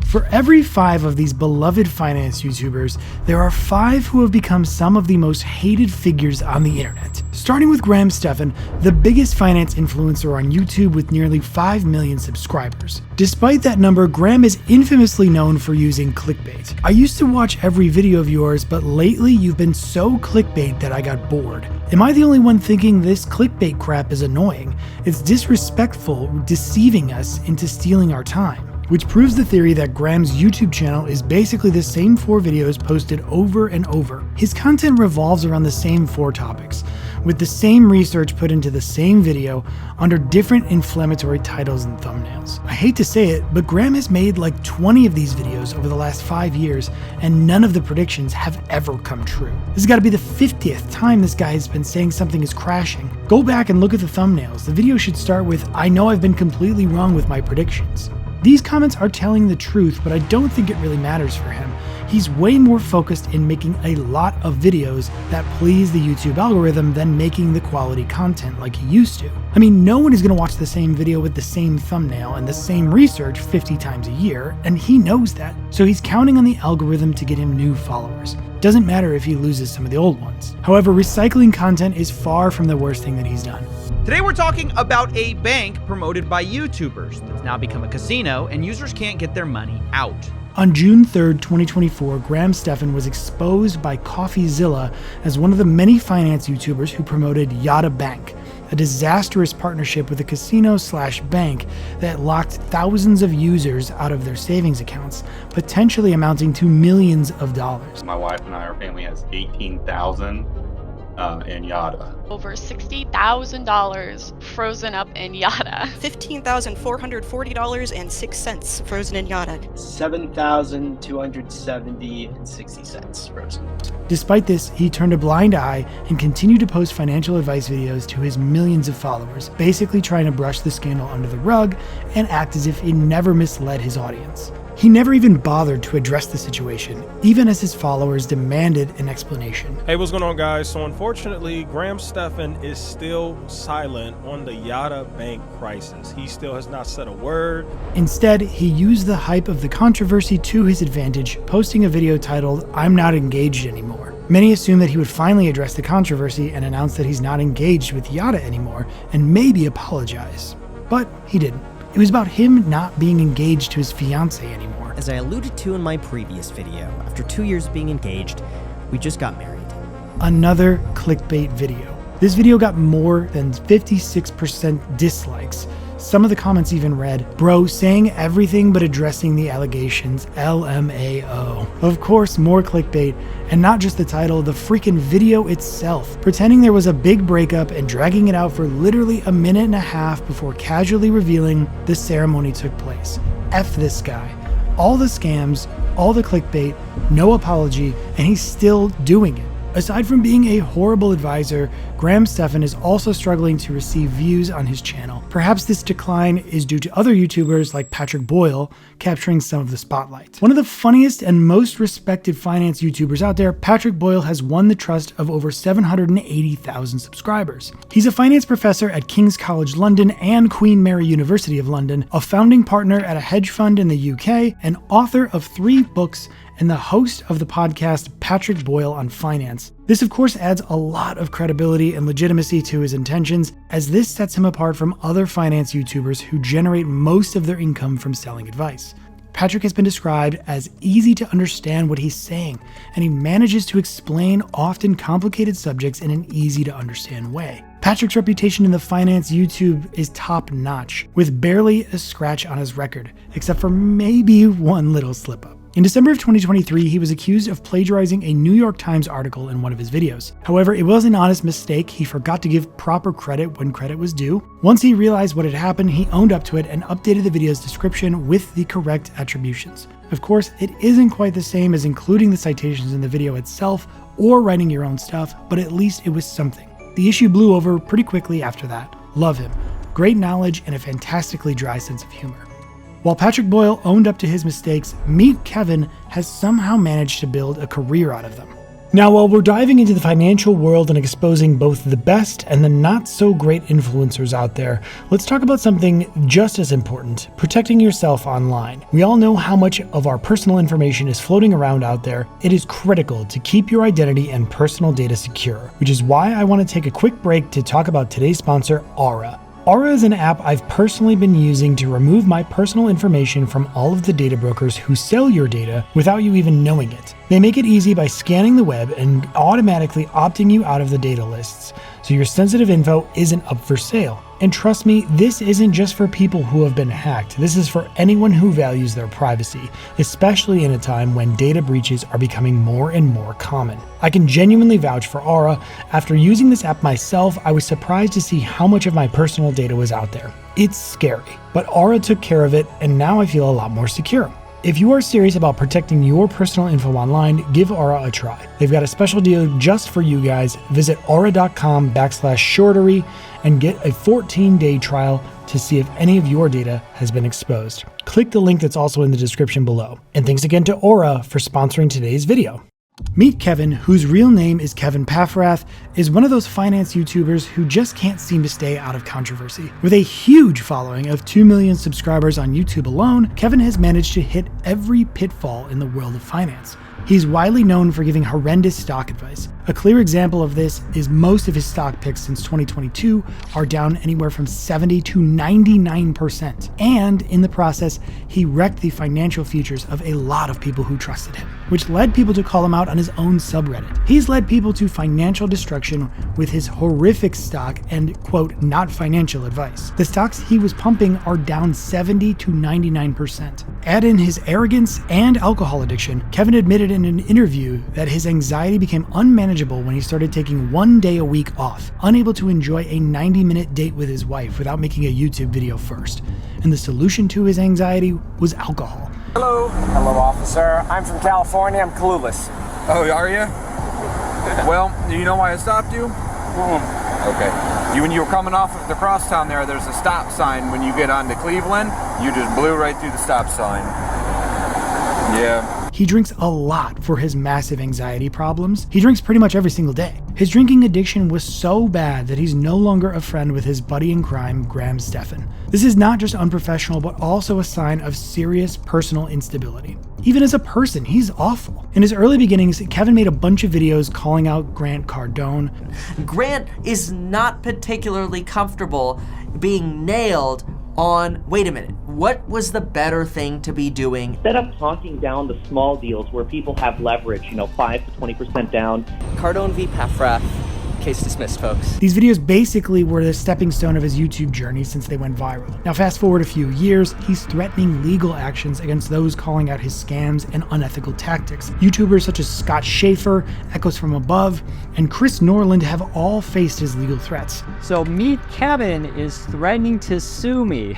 For every 5 of these beloved finance YouTubers, there are 5 who have become some of the most hated figures on the internet. Starting with Stefan, the biggest finance influencer on YouTube with nearly 5 million subscribers. Despite that number, Graham is infamously known for using clickbait. I used to watch every video of yours, but lately you've been so clickbait that I got bored. Am I the only one thinking this clickbait crap is annoying? It's disrespectful, deceiving us into stealing our time. Which proves the theory that Graham's YouTube channel is basically the same 4 videos posted over and over. His content revolves around the same 4 topics, with the same research put into the same video under different inflammatory titles and thumbnails. I hate to say it, but Graham has made like 20 of these videos over the last 5 years, and none of the predictions have ever come true. This has got to be the 50th time this guy has been saying something is crashing. Go back and look at the thumbnails. The video should start with, "I know I've been completely wrong with my predictions." These comments are telling the truth, but I don't think it really matters for him. He's way more focused in making a lot of videos that please the YouTube algorithm than making the quality content like he used to. I mean, no one is going to watch the same video with the same thumbnail and the same research 50 times a year, and he knows that. So he's counting on the algorithm to get him new followers. Doesn't matter if he loses some of the old ones. However, recycling content is far from the worst thing that he's done. Today we're talking about a bank promoted by YouTubers that's now become a casino and users can't get their money out. On June 3rd, 2024, Stefan was exposed by CoffeeZilla as one of the many finance YouTubers who promoted Yada Bank, a disastrous partnership with a casino/bank that locked thousands of users out of their savings accounts, potentially amounting to millions of dollars. My wife and I, our family has 18,000 in Yada. Over $60,000 frozen up in Yada. $15,440.06 frozen in Yada. $7,270.60 frozen. Despite this, he turned a blind eye and continued to post financial advice videos to his millions of followers, basically trying to brush the scandal under the rug and act as if it never misled his audience. He never even bothered to address the situation, even as his followers demanded an explanation. Hey, what's going on, guys? So unfortunately, Stefan is still silent on the Yada Bank crisis. He still has not said a word. Instead, he used the hype of the controversy to his advantage, posting a video titled, "I'm not engaged anymore." Many assumed that he would finally address the controversy and announce that he's not engaged with Yada anymore and maybe apologize. But he didn't. It was about him not being engaged to his fiancée anymore. As I alluded to in my previous video, after 2 years being engaged, we just got married. Another clickbait video. This video got more than 56% dislikes. Some of the comments even read, "Bro, saying everything but addressing the allegations, LMAO." Of course, more clickbait, and not just the title, the freaking video itself, pretending there was a big breakup and dragging it out for literally a minute and a half before casually revealing the ceremony took place. F this guy. All the scams, all the clickbait, no apology, and he's still doing it. Aside from being a horrible advisor, Stefan is also struggling to receive views on his channel. Perhaps this decline is due to other YouTubers like Boyle capturing some of the spotlight. One of the funniest and most respected finance YouTubers out there, Boyle has won the trust of over 780,000 subscribers. He's a finance professor at King's College London and Queen Mary University of London, a founding partner at a hedge fund in the UK, an author of 3 books, and the host of the podcast Boyle on Finance. This of course adds a lot of credibility and legitimacy to his intentions, as this sets him apart from other finance YouTubers who generate most of their income from selling advice. Patrick has been described as easy to understand what he's saying, and he manages to explain often complicated subjects in an easy to understand way. Patrick's reputation in the finance YouTube is top notch, with barely a scratch on his record, except for maybe one little slip up. In December of 2023, he was accused of plagiarizing a New York Times article in one of his videos. However, it was an honest mistake. He forgot to give proper credit when credit was due. Once he realized what had happened, he owned up to it and updated the video's description with the correct attributions. Of course, it isn't quite the same as including the citations in the video itself or writing your own stuff, but at least it was something. The issue blew over pretty quickly after that. Love him. Great knowledge and a fantastically dry sense of humor. While Boyle owned up to his mistakes, MeetKevin has somehow managed to build a career out of them. Now, while we're diving into the financial world and exposing both the best and the not so great influencers out there, let's talk about something just as important: protecting yourself online. We all know how much of our personal information is floating around out there. It is critical to keep your identity and personal data secure, which is why I want to take a quick break to talk about today's sponsor, Aura. Aura is an app I've personally been using to remove my personal information from all of the data brokers who sell your data without you even knowing it. They make it easy by scanning the web and automatically opting you out of the data lists, so your sensitive info isn't up for sale. And trust me, this isn't just for people who have been hacked. This is for anyone who values their privacy, especially in a time when data breaches are becoming more and more common. I can genuinely vouch for Aura. After using this app myself, I was surprised to see how much of my personal data was out there. It's scary, but Aura took care of it, and now I feel a lot more secure. If you are serious about protecting your personal info online, give Aura a try. They've got a special deal just for you guys. Visit aura.com/shortary and get a 14-day trial to see if any of your data has been exposed. Click the link that's also in the description below. And thanks again to Aura for sponsoring today's video. MeetKevin, whose real name is Kevin Paffrath, is one of those finance YouTubers who just can't seem to stay out of controversy. With a huge following of 2 million subscribers on YouTube alone, Kevin has managed to hit every pitfall in the world of finance. He's widely known for giving horrendous stock advice. A clear example of this is most of his stock picks since 2022 are down anywhere from 70 to 99%. And in the process, he wrecked the financial futures of a lot of people who trusted him, which led people to call him out on his own subreddit. He's led people to financial destruction with his horrific stock and, quote, not financial advice. The stocks he was pumping are down 70 to 99%. Add in his arrogance and alcohol addiction. Kevin admitted in an interview that his anxiety became unmanageable when he started taking 1 day a week off, unable to enjoy a 90-minute date with his wife without making a YouTube video first. And the solution to his anxiety was alcohol. Hello. Hello, officer. I'm from California. I'm clueless. Oh, are you? Well, do you know why I stopped you? Okay. When you were coming off of the crosstown there's a stop sign when you get onto Cleveland. You just blew right through the stop sign. Yeah. He drinks a lot for his massive anxiety problems. He drinks pretty much every single day. His drinking addiction was so bad that he's no longer a friend with his buddy in crime, Stefan. This is not just unprofessional, but also a sign of serious personal instability. Even as a person, he's awful. In his early beginnings, Kevin made a bunch of videos calling out Grant Cardone. Grant is not particularly comfortable being nailed on, wait a minute, what was the better thing to be doing? Instead of talking down the small deals where people have leverage, 5 to 20% down. Cardone v. Paffrath. Case dismissed, folks. These videos basically were the stepping stone of his YouTube journey since they went viral. Now fast forward a few years, he's threatening legal actions against those calling out his scams and unethical tactics. YouTubers such as Scott Schaefer, Echoes from Above, and Chris Norland have all faced his legal threats. So MeetKevin is threatening to sue me.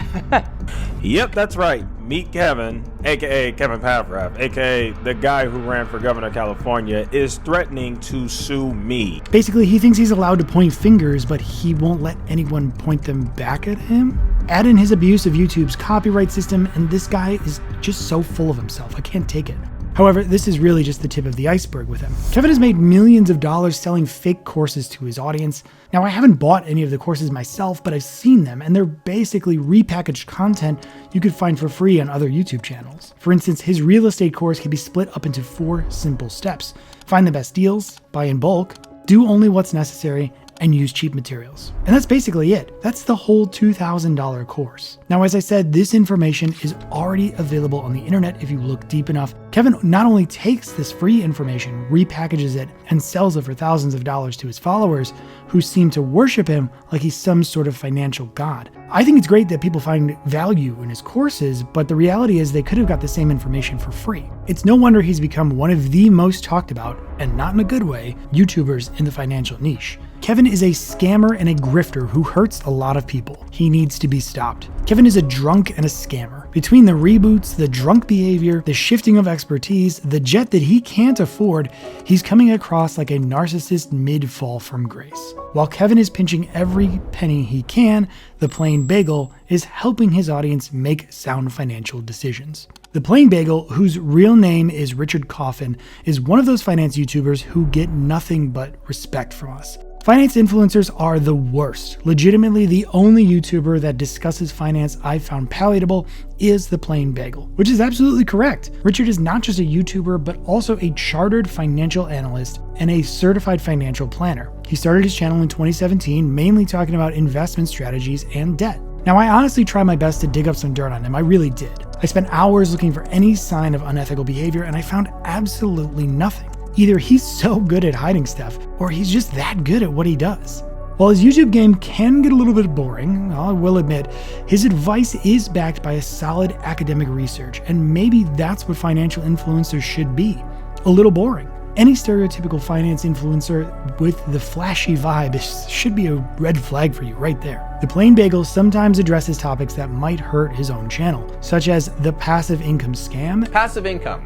Yep, that's right. MeetKevin, aka Kevin Paffrath, aka the guy who ran for governor of California, is threatening to sue me. Basically, he thinks he's allowed to point fingers, but he won't let anyone point them back at him. Add in his abuse of YouTube's copyright system, and this guy is just so full of himself. I can't take it. However, this is really just the tip of the iceberg with him. Kevin has made millions of dollars selling fake courses to his audience. Now, I haven't bought any of the courses myself, but I've seen them, and they're basically repackaged content you could find for free on other YouTube channels. For instance, his real estate course can be split up into 4 simple steps. Find the best deals, buy in bulk, do only what's necessary, and use cheap materials. And that's basically it. That's the whole $2,000 course. Now, as I said, this information is already available on the internet if you look deep enough. Kevin not only takes this free information, repackages it, and sells it for thousands of dollars to his followers, who seem to worship him like he's some sort of financial god. I think it's great that people find value in his courses, but the reality is they could have got the same information for free. It's no wonder he's become one of the most talked about, and not in a good way, YouTubers in the financial niche. Kevin is a scammer and a grifter who hurts a lot of people. He needs to be stopped. Kevin is a drunk and a scammer. Between the reboots, the drunk behavior, the shifting of expertise, the jet that he can't afford, he's coming across like a narcissist mid-fall from grace. While Kevin is pinching every penny he can, the Plane Bagel is helping his audience make sound financial decisions. The Plane Bagel, whose real name is Richard Coffin, is one of those finance YouTubers who get nothing but respect from us. Finance influencers are the worst. Legitimately, the only YouTuber that discusses finance I've found palatable is the Plain Bagel, which is absolutely correct. Richard is not just a YouTuber, but also a chartered financial analyst and a certified financial planner. He started his channel in 2017, mainly talking about investment strategies and debt. Now, I honestly tried my best to dig up some dirt on him. I really did. I spent hours looking for any sign of unethical behavior, and I found absolutely nothing. Either he's so good at hiding stuff, or he's just that good at what he does. While his YouTube game can get a little bit boring, I will admit, his advice is backed by a solid academic research, and maybe that's what financial influencers should be. A little boring. Any stereotypical finance influencer with the flashy vibe should be a red flag for you right there. The Plain Bagel sometimes addresses topics that might hurt his own channel, such as the passive income scam. Passive income,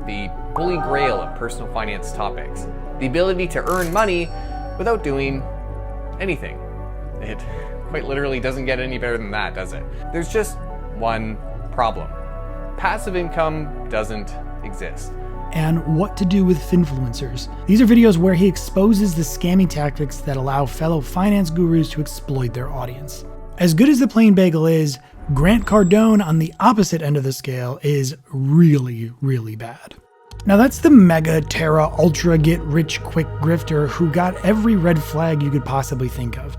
the holy grail of personal finance topics. The ability to earn money without doing anything. It quite literally doesn't get any better than that, does it? There's just one problem. Passive income doesn't exist. And what to do with finfluencers. These are videos where he exposes the scammy tactics that allow fellow finance gurus to exploit their audience. As good as the Plain Bagel is, Grant Cardone on the opposite end of the scale is really, really bad. Now that's the mega terra ultra get rich quick grifter who got every red flag you could possibly think of.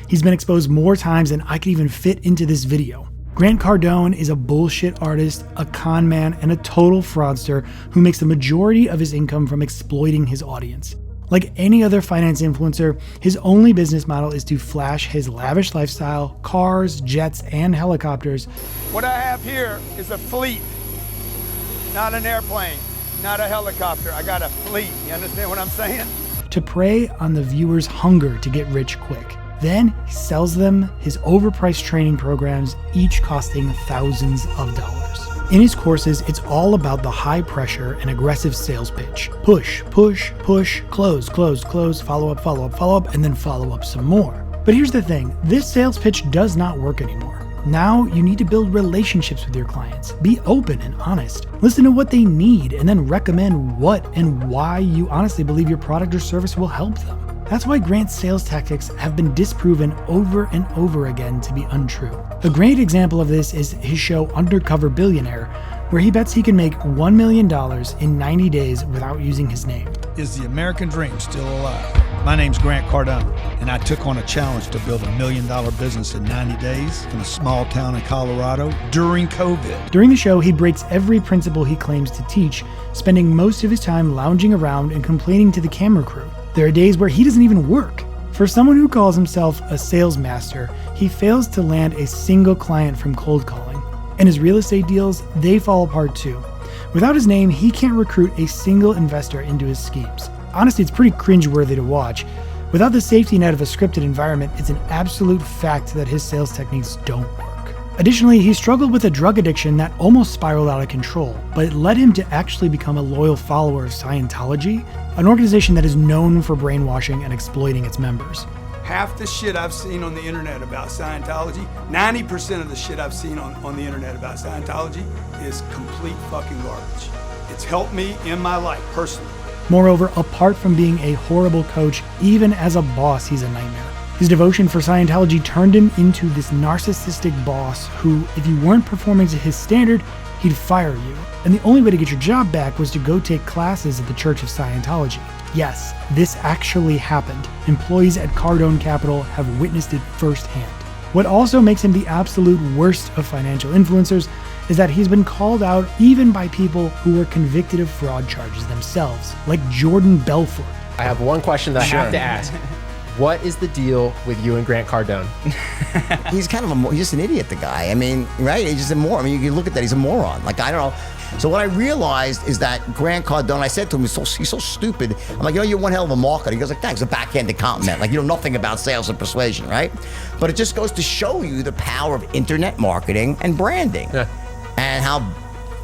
He's been exposed more times than I could even fit into this video. Grant Cardone is a bullshit artist, a con man, and a total fraudster who makes the majority of his income from exploiting his audience. Like any other finance influencer, his only business model is to flash his lavish lifestyle, cars, jets, and helicopters. What I have here is a fleet, not an airplane, not a helicopter. I got a fleet. You understand what I'm saying? To prey on the viewer's hunger to get rich quick. Then he sells them his overpriced training programs, each costing thousands of dollars. In his courses, it's all about the high pressure and aggressive sales pitch. Push, push, push, close, close, close, follow up, follow up, follow up, and then follow up some more. But here's the thing, this sales pitch does not work anymore. Now you need to build relationships with your clients. Be open and honest. Listen to what they need and then recommend what and why you honestly believe your product or service will help them. That's why Grant's sales tactics have been disproven over and over again to be untrue. A great example of this is his show Undercover Billionaire, where he bets he can make $1 million in 90 days without using his name. Is the American dream still alive? My name's Grant Cardone, and I took on a challenge to build $1 million business in 90 days in a small town in Colorado during COVID. During the show, he breaks every principle he claims to teach, spending most of his time lounging around and complaining to the camera crew. There are days where he doesn't even work. For someone who calls himself a sales master, he fails to land a single client from cold calling. And his real estate deals, they fall apart too. Without his name, he can't recruit a single investor into his schemes. Honestly, it's pretty cringeworthy to watch. Without the safety net of a scripted environment, it's an absolute fact that his sales techniques don't work. Additionally, he struggled with a drug addiction that almost spiraled out of control, but it led him to actually become a loyal follower of Scientology, an organization that is known for brainwashing and exploiting its members. Half the shit I've seen on the internet about Scientology, 90% of the shit I've seen on the internet about Scientology is complete fucking garbage. It's helped me in my life personally. Moreover, apart from being a horrible coach, even as a boss, he's a nightmare. His devotion for Scientology turned him into this narcissistic boss who, if you weren't performing to his standard, he'd fire you. And the only way to get your job back was to go take classes at the Church of Scientology. Yes, this actually happened. Employees at Cardone Capital have witnessed it firsthand. What also makes him the absolute worst of financial influencers is that he's been called out even by people who were convicted of fraud charges themselves, like Jordan Belfort. I have one question that I have to ask. What is the deal with you and Grant Cardone? He's kind of he's just an idiot, the guy. I mean, right? He's just a moron. I mean, you can look at that, he's a moron. Like, I don't know. So what I realized is that Grant Cardone, I said to him, he's so stupid. I'm like, you're one hell of a marketer. He goes like, thanks, a backhanded compliment. Like, you know nothing about sales and persuasion, right? But it just goes to show you the power of internet marketing and branding. Yeah. and how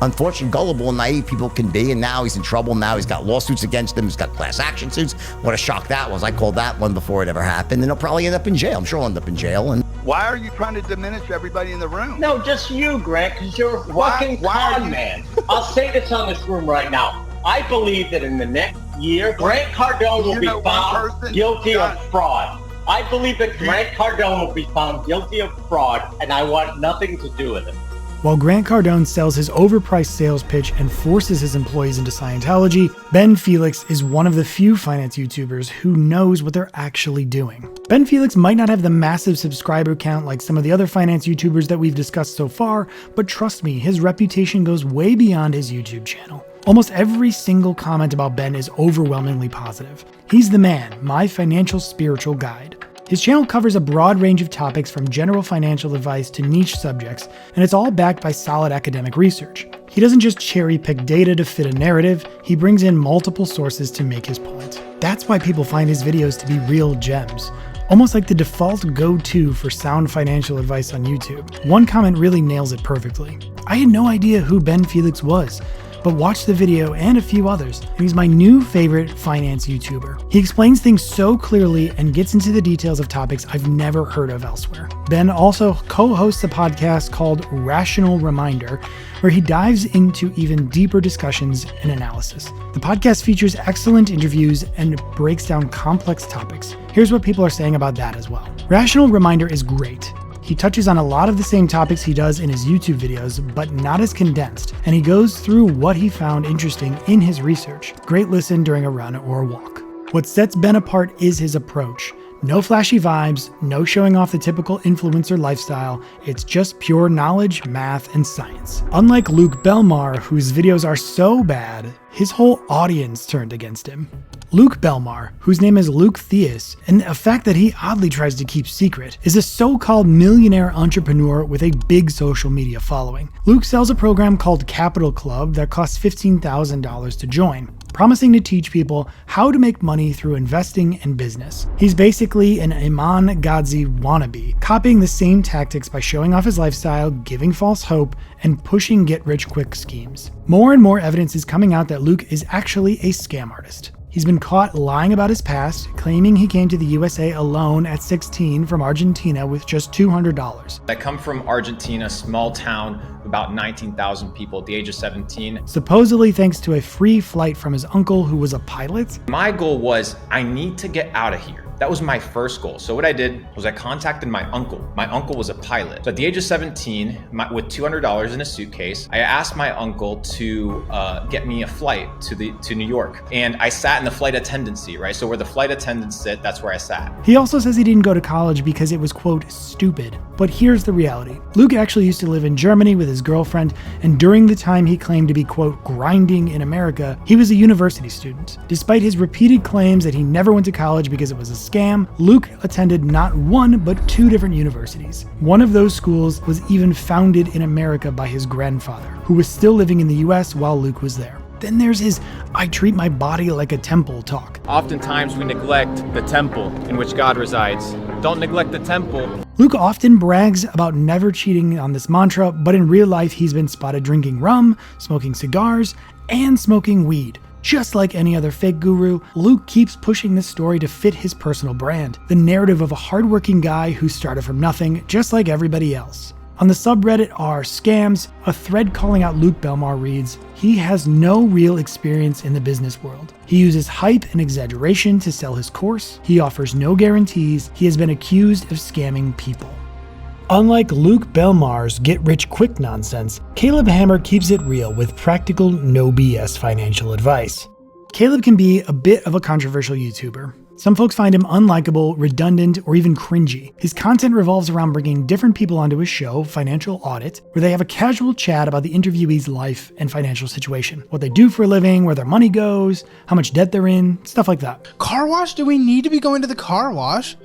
unfortunately gullible and naive people can be. And now he's in trouble. Now he's got lawsuits against him. He's got class action suits. What a shock that was. I called that one before it ever happened. And he'll probably end up in jail. I'm sure he'll end up in jail. And why are you trying to diminish everybody in the room? No, just you, Grant, because you're a fucking con man. I'll say this on this room right now. I believe that in the next year, Grant Cardone will be found guilty of fraud. I believe that Grant Cardone will be found guilty of fraud, and I want nothing to do with it. While Grant Cardone sells his overpriced sales pitch and forces his employees into Scientology, Ben Felix is one of the few finance YouTubers who knows what they're actually doing. Ben Felix might not have the massive subscriber count like some of the other finance YouTubers that we've discussed so far, but trust me, his reputation goes way beyond his YouTube channel. Almost every single comment about Ben is overwhelmingly positive. He's the man, my financial spiritual guide. His channel covers a broad range of topics from general financial advice to niche subjects, and it's all backed by solid academic research. He doesn't just cherry-pick data to fit a narrative, he brings in multiple sources to make his point. That's why people find his videos to be real gems, almost like the default go-to for sound financial advice on YouTube. One comment really nails it perfectly. I had no idea who Ben Felix was, but watched the video and a few others, and he's my new favorite finance YouTuber. He explains things so clearly and gets into the details of topics I've never heard of elsewhere. Ben also co-hosts a podcast called Rational Reminder, where he dives into even deeper discussions and analysis. The podcast features excellent interviews and breaks down complex topics. Here's what people are saying about that as well. Rational Reminder is great. He touches on a lot of the same topics he does in his YouTube videos, but not as condensed, and he goes through what he found interesting in his research. Great listen during a run or a walk. What sets Ben apart is his approach. No flashy vibes, no showing off the typical influencer lifestyle, it's just pure knowledge, math, and science. Unlike Luke Belmar, whose videos are so bad, his whole audience turned against him. Luke Belmar, whose name is Luke Theus, and a fact that he oddly tries to keep secret, is a so-called millionaire entrepreneur with a big social media following. Luke sells a program called Capital Club that costs $15,000 to join, promising to teach people how to make money through investing and business. He's basically an Iman Gadzhi wannabe, copying the same tactics by showing off his lifestyle, giving false hope, and pushing get-rich-quick schemes. More and more evidence is coming out that Luke is actually a scam artist. He's been caught lying about his past, claiming he came to the USA alone at 16 from Argentina with just $200. I come from Argentina, small town, about 19,000 people at the age of 17. Supposedly thanks to a free flight from his uncle who was a pilot. My goal was, I need to get out of here. That was my first goal. So what I did was I contacted my uncle. My uncle was a pilot. So at the age of 17, with $200 in a suitcase, I asked my uncle to get me a flight to New York. And I sat in the flight attendant seat, right? So where the flight attendants sit, that's where I sat. He also says he didn't go to college because it was, quote, stupid. But here's the reality. Luke actually used to live in Germany with his girlfriend, and during the time he claimed to be, quote, grinding in America, he was a university student. Despite his repeated claims that he never went to college because it was a scam, Luke attended not one, but 2 different universities. One of those schools was even founded in America by his grandfather, who was still living in the US while Luke was there. Then there's his, I treat my body like a temple talk. Oftentimes we neglect the temple in which God resides. Don't neglect the temple. Luke often brags about never cheating on this mantra, but in real life he's been spotted drinking rum, smoking cigars, and smoking weed. Just like any other fake guru, Luke keeps pushing this story to fit his personal brand, the narrative of a hardworking guy who started from nothing, just like everybody else. On the subreddit r scams, a thread calling out Luke Belmar reads, he has no real experience in the business world. He uses hype and exaggeration to sell his course. He offers no guarantees. He has been accused of scamming people. Unlike Luke Belmar's get-rich-quick nonsense, Caleb Hammer keeps it real with practical, no BS financial advice. Caleb can be a bit of a controversial YouTuber. Some folks find him unlikable, redundant, or even cringy. His content revolves around bringing different people onto his show, Financial Audit, where they have a casual chat about the interviewee's life and financial situation, what they do for a living, where their money goes, how much debt they're in, stuff like that. Car wash? Do we need to be going to the car wash?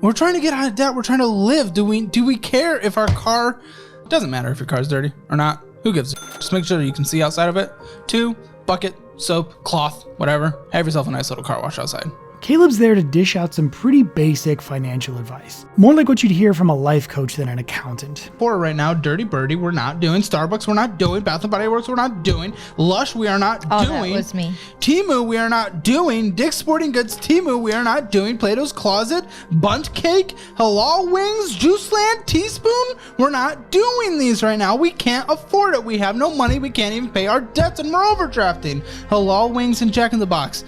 We're trying to get out of debt. We're trying to live. Do we care if our car... It doesn't matter if your car's dirty or not. Who gives a... Just make sure you can see outside of it. 2, bucket, soap, cloth, whatever. Have yourself a nice little car wash outside. Caleb's there to dish out some pretty basic financial advice. More like what you'd hear from a life coach than an accountant. For right now, Dirty Birdie, we're not doing. Starbucks, we're not doing. Bath & Body Works, we're not doing. Lush, we are not doing. That was me. Temu, we are not doing. Dick's Sporting Goods, Temu, we are not doing. Plato's Closet, Bunt Cake, Halal Wings, Juiceland, Teaspoon, we're not doing these right now. We can't afford it. We have no money. We can't even pay our debts, and we're overdrafting. Halal Wings and Jack in the Box.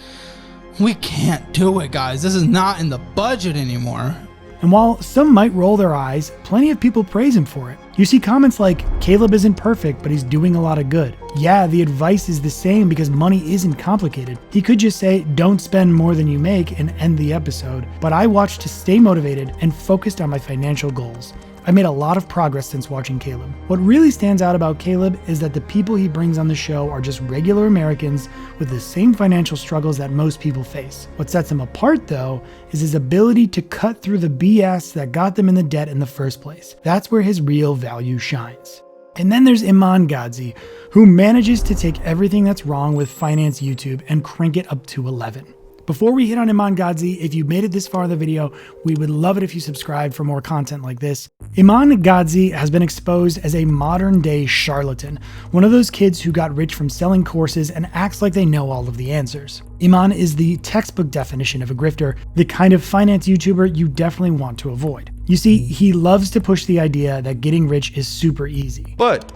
We can't do it, guys. This is not in the budget anymore. And while some might roll their eyes, plenty of people praise him for it. You see comments like, Caleb isn't perfect, but he's doing a lot of good. Yeah, the advice is the same because money isn't complicated. He could just say, don't spend more than you make and end the episode. But I watched to stay motivated and focused on my financial goals. I made a lot of progress since watching Caleb. What really stands out about Caleb is that the people he brings on the show are just regular Americans with the same financial struggles that most people face. What sets him apart, though, is his ability to cut through the BS that got them in the debt in the first place. That's where his real value shines. And then there's Iman Gadzhi, who manages to take everything that's wrong with finance YouTube and crank it up to 11. Before we hit on Iman Gadzhi, if you made it this far in the video, we would love it if you subscribed for more content like this. Iman Gadzhi has been exposed as a modern day charlatan, one of those kids who got rich from selling courses and acts like they know all of the answers. Iman is the textbook definition of a grifter, the kind of finance YouTuber you definitely want to avoid. You see, he loves to push the idea that getting rich is super easy. But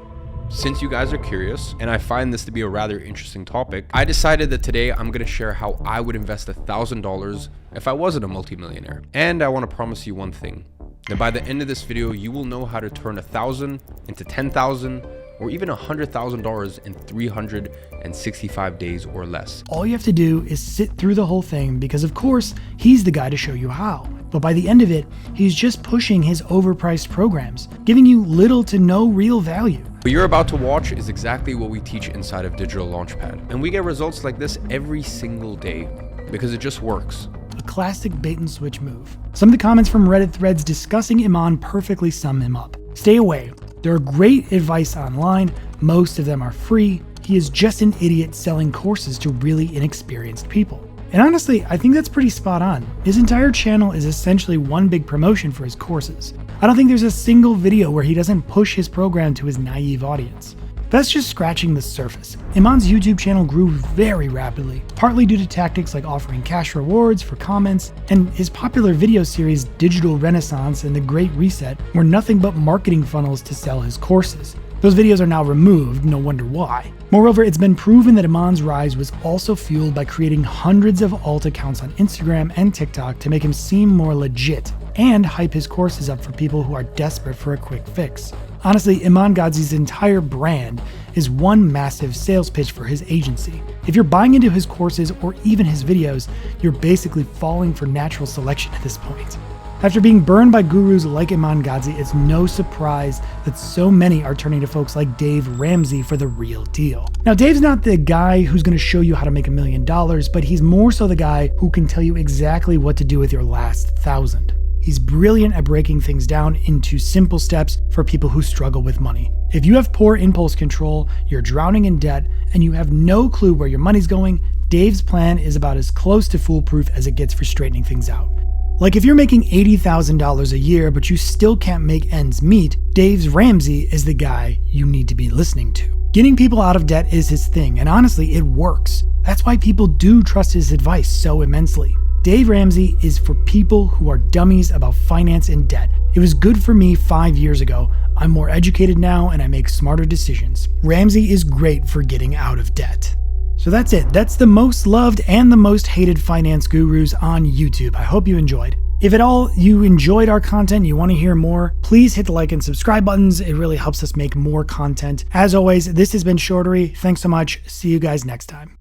since you guys are curious, and I find this to be a rather interesting topic, I decided that today I'm going to share how I would invest $1,000 if I wasn't a multimillionaire. And I want to promise you one thing, that by the end of this video, you will know how to turn $1,000 into $10,000 or even $100,000 in 365 days or less. All you have to do is sit through the whole thing because of course, he's the guy to show you how. But by the end of it, he's just pushing his overpriced programs, giving you little to no real value. What you're about to watch is exactly what we teach inside of Digital Launchpad. And we get results like this every single day because it just works. A classic bait and switch move. Some of the comments from Reddit threads discussing Iman perfectly sum him up. Stay away. There are great advice online. Most of them are free. He is just an idiot selling courses to really inexperienced people. And honestly, I think that's pretty spot on. His entire channel is essentially one big promotion for his courses. I don't think there's a single video where he doesn't push his program to his naive audience. That's just scratching the surface. Iman's YouTube channel grew very rapidly, partly due to tactics like offering cash rewards for comments, and his popular video series Digital Renaissance and The Great Reset were nothing but marketing funnels to sell his courses. Those videos are now removed, no wonder why. Moreover, it's been proven that Iman's rise was also fueled by creating hundreds of alt accounts on Instagram and TikTok to make him seem more legit and hype his courses up for people who are desperate for a quick fix. Honestly, Iman Gadzhi's entire brand is one massive sales pitch for his agency. If you're buying into his courses or even his videos, you're basically falling for natural selection at this point. After being burned by gurus like Iman Gadzhi, it's no surprise that so many are turning to folks like Dave Ramsey for the real deal. Now, Dave's not the guy who's going to show you how to make $1 million, but he's more so the guy who can tell you exactly what to do with your last $1,000. He's brilliant at breaking things down into simple steps for people who struggle with money. If you have poor impulse control, you're drowning in debt, and you have no clue where your money's going, Dave's plan is about as close to foolproof as it gets for straightening things out. Like if you're making $80,000 a year, but you still can't make ends meet, Dave Ramsey is the guy you need to be listening to. Getting people out of debt is his thing, and honestly, it works. That's why people do trust his advice so immensely. Dave Ramsey is for people who are dummies about finance and debt. It was good for me 5 years ago. I'm more educated now and I make smarter decisions. Ramsey is great for getting out of debt. So that's it. That's the most loved and the most hated finance gurus on YouTube. I hope you enjoyed. If at all you enjoyed our content, you want to hear more, please hit the like and subscribe buttons. It really helps us make more content. As always, this has been Shortary. Thanks so much. See you guys next time.